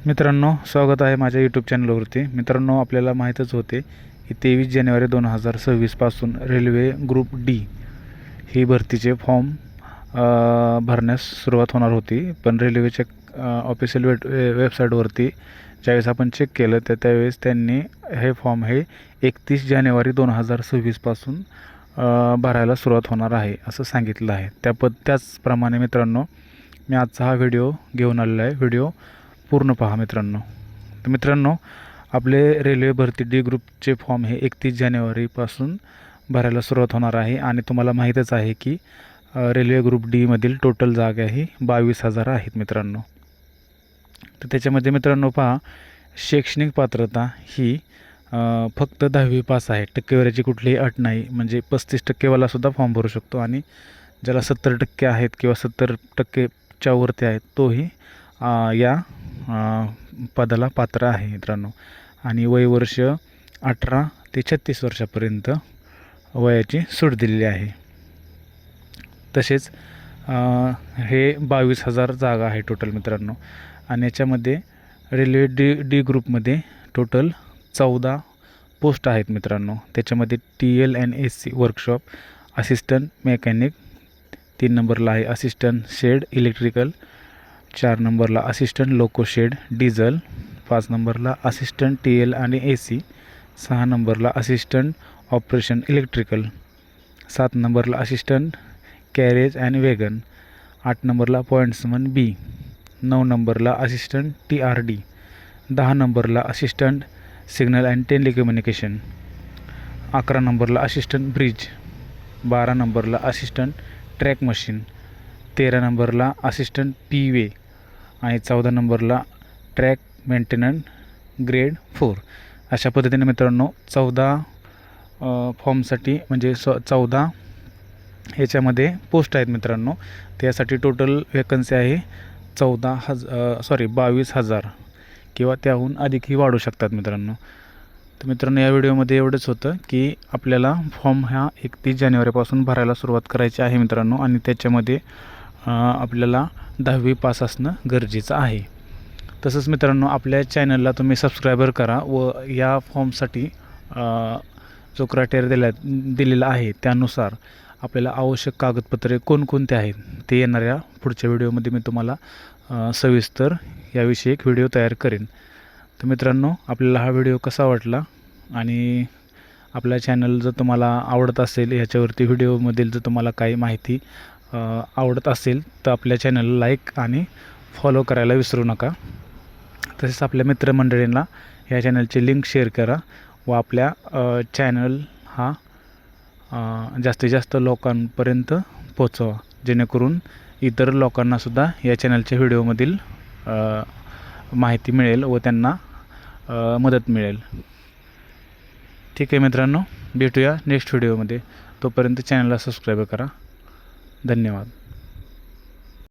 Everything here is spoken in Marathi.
मित्रांनो, स्वागत आहे माझ्या यूट्यूब चॅनलवरती। मित्रांनो, आपल्याला माहीतच होते की 23 जानेवारी 2026 पासून रेल्वे ग्रुप डी ही भरतीचे फॉर्म भरण्यास सुरुवात होणार होती। पण रेल्वेच्या ऑफिशियल वेबसाईटवरती ज्यावेळेस आपण चेक केलं तर त्यावेळेस त्यांनी हे फॉर्म 31 जानेवारी 2026 पासून भरायला सुरुवात होणार आहे असं सांगितलं आहे। त्याचप्रमाणे मित्रांनो, मी आजचा हा व्हिडिओ घेऊन आलेला आहे। व्हिडिओ पूर्ण पहा मित्रांनो। तर मित्रांनो, आपले रेल्वे भरती डी ग्रुपचे फॉर्म 31 जानेवारीपासून भरायला सुरुवात होणार आहे। आणि तुम्हाला माहीतच आहे की रेल्वे ग्रुप डी मधील टोटल जागा 22,000 आहेत मित्रांनो। तर त्याच्यामध्ये मित्रांनो पहा, शैक्षणिक पात्रता ही फक्त 10वी पास आहे। टक्केवारीची कुठलीही अट नाही, म्हणजे 35% वाला सुद्धा फॉर्म भरू शकतो आणि ज्याला 70% आहेत किंवा 70%च्या वरती आहेत तोही या पदाला पात्र आहे मित्रांनो। आणि वयवर्ष 18 ते 36 वर्षापर्यंत वयाची सूट दिलेली आहे। तसेच हे 22,000 जागा आहे टोटल मित्रांनो। आणि याच्यामध्ये रेल्वे डी ग्रुपमध्ये टोटल 14 पोस्ट आहेत मित्रांनो। त्याच्यामध्ये TLNAC वर्कशॉप असिस्टंट मेकॅनिक 3 नंबरला आहे, असिस्टंट शेड इलेक्ट्रिकल 4 नंबरला, असिस्टंट लोको शेड डिझल 5 नंबरला, असिस्टंट TL आणि AC 6 नंबरला, असिस्टंट ऑपरेशन इलेक्ट्रिकल 7 नंबरला, असिस्टंट कॅरेज अँड वेगन 8 नंबरला, पॉईंट्समन B 9 नंबरला, असिस्टंट TRD 10 नंबरला, असिस्टंट सिग्नल अँड टेलिकम्युनिकेशन 11 नंबरला, असिस्टंट ब्रिज 12 नंबरला, असिस्टंट ट्रॅक मशीन 13 नंबरला, असिस्टंट PV आणि 14 नंबरला, ट्रॅक मेंटेनन्स ग्रेड 4। अशा पद्धतीने मित्रांनो 14 फॉर्मसाठी म्हणजे 14 ह्याच्यामध्ये पोस्ट आहेत मित्रांनो। त्यासाठी टोटल वेकन्सी आहे 22,000 किंवा त्याहून अधिकही वाढू शकतात मित्रांनो। तर मित्रांनो, या व्हिडिओमध्ये एवढंच होतं की आपल्याला फॉर्म 31 जानेवारीपासून भरायला सुरुवात करायची आहे मित्रांनो। आणि त्याच्यामध्ये आपल्याला 10वी पास असणं गरजेचं आहे। तसंच मित्रांनो, आपल्या चॅनलला तुम्ही सबस्क्रायबर करा व या फॉर्मसाठी जो क्रायटेरिया दिलेला आहे त्यानुसार आपल्याला आवश्यक कागदपत्रे कोणकोणते आहेत ते येणाऱ्या पुढच्या व्हिडिओमध्ये मी तुम्हाला सविस्तर याविषयी एक व्हिडिओ तयार करेन। तर मित्रांनो, आपल्याला हा व्हिडिओ कसा वाटला आणि आपल्या चॅनल जर तुम्हाला आवडत असेल, ह्याच्यावरती व्हिडिओमधील जर तुम्हाला काही माहिती आवडत असेल तर आपल्या चॅनलला लाईक आणि फॉलो करायला विसरू नका। तसेच आपल्या मित्रमंडळींना ह्या चॅनलची लिंक शेअर करा व आपल्या चॅनल हा जास्तीत जास्त लोकांपर्यंत पोचवा, जेणेकरून इतर लोकांनासुद्धा या चॅनलच्या व्हिडिओमधील माहिती मिळेल व त्यांना मदत मिळेल। ठीक आहे मित्रांनो, भेटूया नेक्स्ट व्हिडिओमध्ये। तोपर्यंत चॅनलला सबस्क्राईब करा। धन्यवाद।